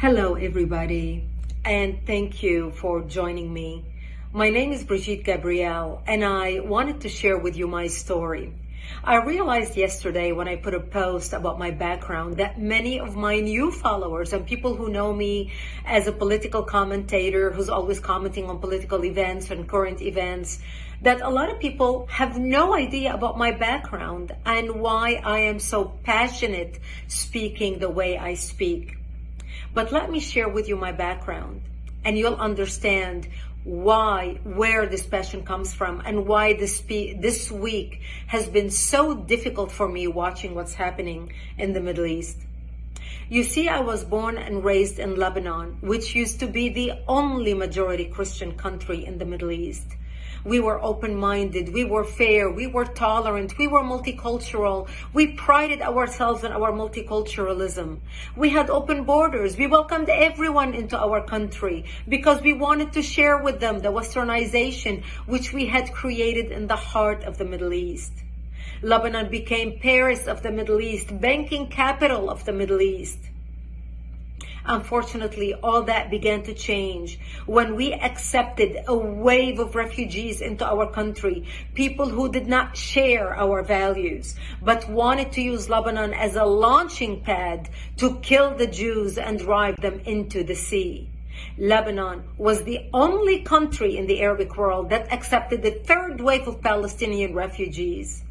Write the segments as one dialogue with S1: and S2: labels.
S1: Hello, everybody, and thank you for joining me. My name is Brigitte Gabriel, and I wanted to share with you my story. I realized yesterday when I put a post about my background that many of my new followers and people who know me as a political commentator who's always commenting on political events and current events, that a lot of people have no idea about my background and why I am so passionate speaking the way I speak. But let me share with you my background, and you'll understand where this passion comes from, and why this week has been so difficult for me watching what's happening in the Middle East. You see, I was born and raised in Lebanon, which used to be the only majority Christian country in the Middle East. We were open-minded, we were fair, we were tolerant, we were multicultural. We prided ourselves on our multiculturalism. We had open borders. We welcomed everyone into our country because we wanted to share with them the westernization which we had created in the heart of the Middle East. Lebanon became Paris of the Middle East, banking capital of the Middle East. Unfortunately, all that began to change when we accepted a wave of refugees into our country, people who did not share our values, but wanted to use Lebanon as a launching pad to kill the Jews and drive them into the sea. Lebanon was the only country in the Arabic world that accepted the third wave of Palestinian refugees.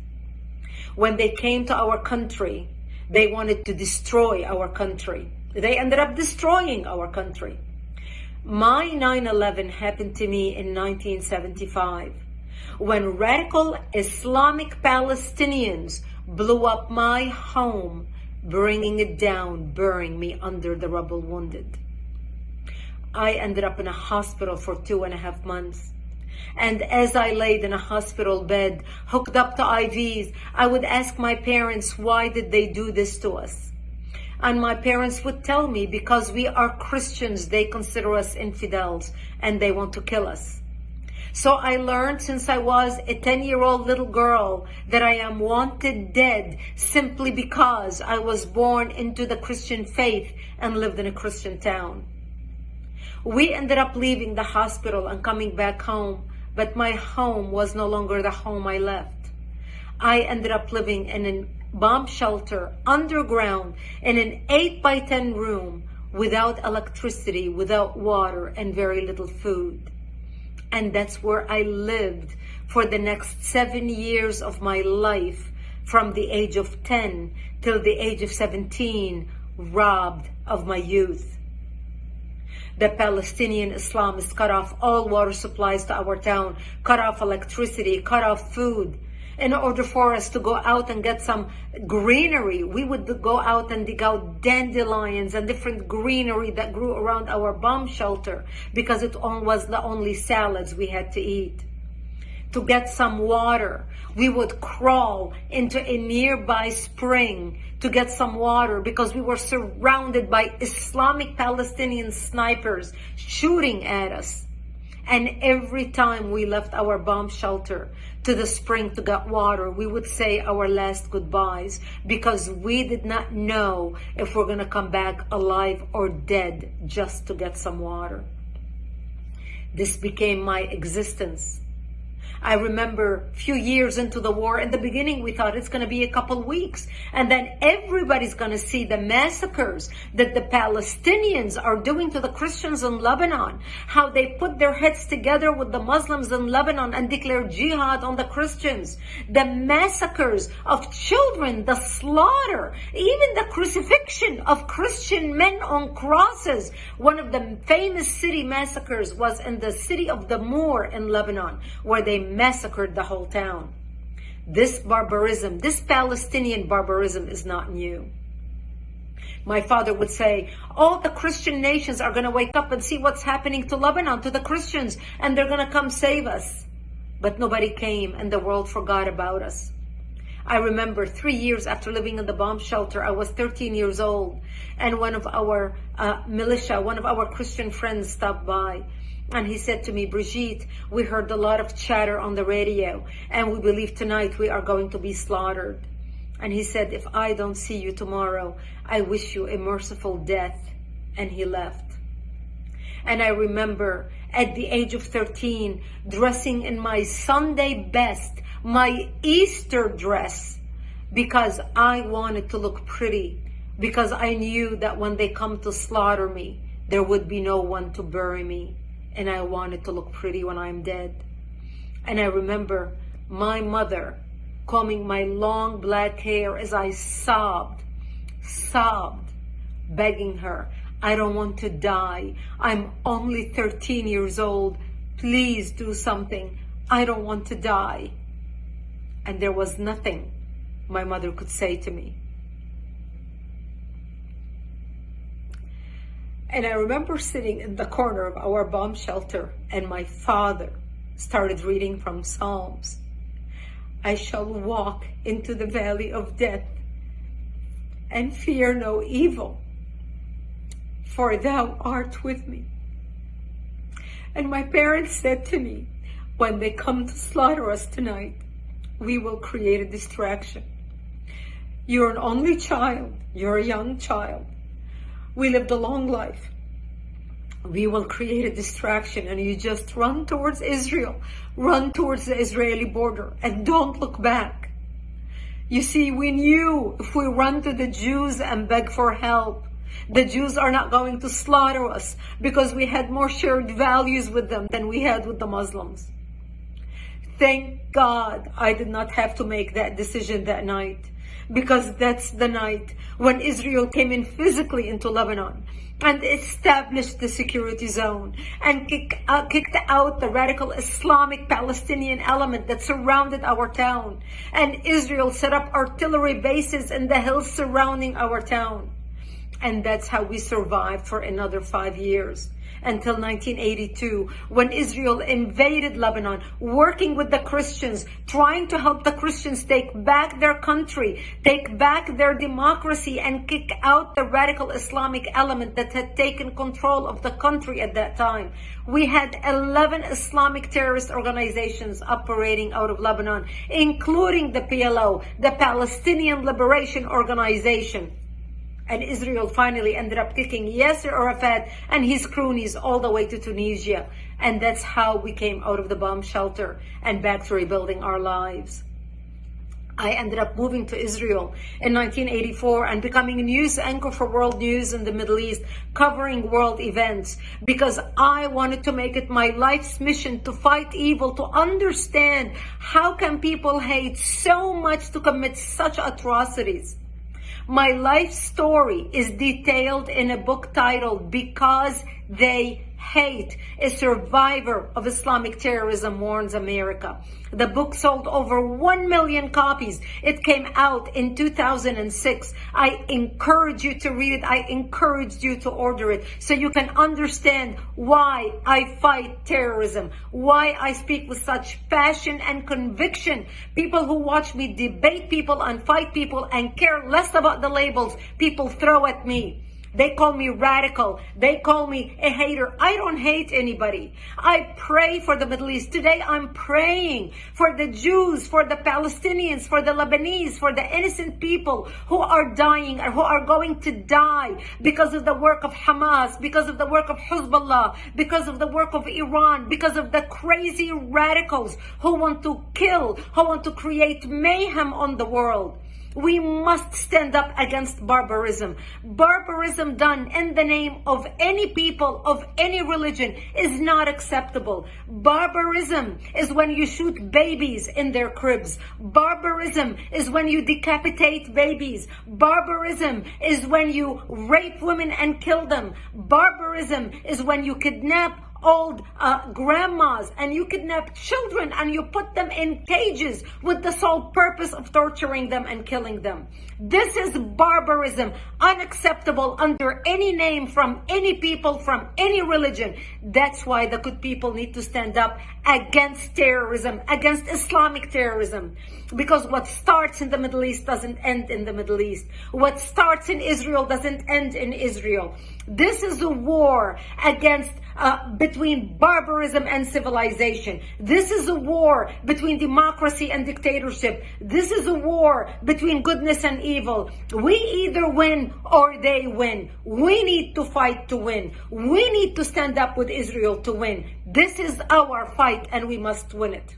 S1: When they came to our country, they wanted to destroy our country. They ended up destroying our country. My 9/11 happened to me in 1975 when radical Islamic Palestinians blew up my home, bringing it down, burying me under the rubble wounded. I ended up in a hospital for 2.5 months. And as I laid in a hospital bed, hooked up to IVs, I would ask my parents, why did they do this to us? And my parents would tell me, because we are Christians, they consider us infidels and they want to kill us. So I learned since I was a 10-year-old little girl that I am wanted dead simply because I was born into the Christian faith and lived in a Christian town. We ended up leaving the hospital and coming back home, but my home was no longer the home I left. I ended up living in a bomb shelter underground in an 8x10 room without electricity, without water, and very little food. And that's where I lived for the next 7 years of my life, from the age of 10 till the age of 17, robbed of my youth. The Palestinian Islamists cut off all water supplies to our town, cut off electricity, cut off food. In order for us to go out and get some greenery, we would go out and dig out dandelions and different greenery that grew around our bomb shelter because it was the only salads we had to eat. To get some water, we would crawl into a nearby spring to get some water because we were surrounded by Islamic Palestinian snipers shooting at us. And every time we left our bomb shelter to the spring to get water, we would say our last goodbyes because we did not know if we're going to come back alive or dead just to get some water. This became my existence. I remember a few years into the war, in the beginning we thought it's going to be a couple weeks, and then everybody's going to see the massacres that the Palestinians are doing to the Christians in Lebanon, how they put their heads together with the Muslims in Lebanon and declare jihad on the Christians, the massacres of children, the slaughter, even the crucifixion of Christian men on crosses. One of the famous city massacres was in the city of the Moor in Lebanon, where they massacred the whole town. This barbarism, this Palestinian barbarism is not new. My father would say, all the Christian nations are going to wake up and see what's happening to Lebanon, to the Christians, and they're going to come save us. But nobody came and the world forgot about us. I remember 3 years after living in the bomb shelter, I was 13 years old, and one of our one of our Christian friends stopped by. And he said to me, Brigitte, we heard a lot of chatter on the radio, and we believe tonight we are going to be slaughtered. And he said, if I don't see you tomorrow, I wish you a merciful death. and he left. And I remember at the age of 13, dressing in my Sunday best, my Easter dress, because I wanted to look pretty, because I knew that when they come to slaughter me, there would be no one to bury me, and I wanted to look pretty when I'm dead. And I remember my mother combing my long black hair as I sobbed, begging her, I don't want to die. I'm only 13 years old. Please do something. I don't want to die. And there was nothing my mother could say to me. And I remember sitting in the corner of our bomb shelter, and my father started reading from Psalms. I shall walk into the valley of death and fear no evil, for thou art with me. And my parents said to me, when they come to slaughter us tonight, we will create a distraction. You're an only child. You're a young child. We lived a long life. We will create a distraction, and you just run towards Israel. Run towards the Israeli border and don't look back. You see, we knew if we run to the Jews and beg for help, the Jews are not going to slaughter us, because we had more shared values with them than we had with the Muslims. Thank God I did not have to make that decision that night, because that's the night when Israel came in physically into Lebanon and established the security zone and kicked out the radical Islamic Palestinian element that surrounded our town. And Israel set up artillery bases in the hills surrounding our town. And that's how we survived for another 5 years, until 1982, when Israel invaded Lebanon, working with the Christians, trying to help the Christians take back their country, take back their democracy, and kick out the radical Islamic element that had taken control of the country at that time. We had 11 Islamic terrorist organizations operating out of Lebanon, including the PLO, the Palestinian Liberation Organization. And Israel finally ended up kicking Yasser Arafat and his cronies all the way to Tunisia. And that's how we came out of the bomb shelter and back to rebuilding our lives. I ended up moving to Israel in 1984 and becoming a news anchor for World News in the Middle East, covering world events, because I wanted to make it my life's mission to fight evil, to understand how can people hate so much to commit such atrocities. My life story is detailed in a book titled Because They Hate. A survivor of Islamic terrorism warns America. The book sold over 1 million copies. It came out in 2006. I encourage you to read it. I encourage you to order it so you can understand why I fight terrorism, why I speak with such passion and conviction. People who watch me debate people and fight people and care less about the labels people throw at me. They call me radical. They call me a hater. I don't hate anybody. I pray for the Middle East. Today I'm praying for the Jews, for the Palestinians, for the Lebanese, for the innocent people who are dying or who are going to die because of the work of Hamas, because of the work of Hezbollah, because of the work of Iran, because of the crazy radicals who want to kill, who want to create mayhem on the world. We must stand up against barbarism. Barbarism done in the name of any people, of any religion, is not acceptable. Barbarism is when you shoot babies in their cribs. Barbarism is when you decapitate babies. Barbarism is when you rape women and kill them. Barbarism is when you kidnap old grandmas and you kidnap children and you put them in cages with the sole purpose of torturing them and killing them. This is barbarism, unacceptable under any name, from any people, from any religion. That's why the good people need to stand up against terrorism, against Islamic terrorism. Because what starts in the Middle East doesn't end in the Middle East. What starts in Israel doesn't end in Israel. This is a war against between barbarism and civilization. This is a war between democracy and dictatorship. This is a war between goodness and evil. We either win or they win. We need to fight to win. We need to stand up with Israel to win. This is our fight and we must win it.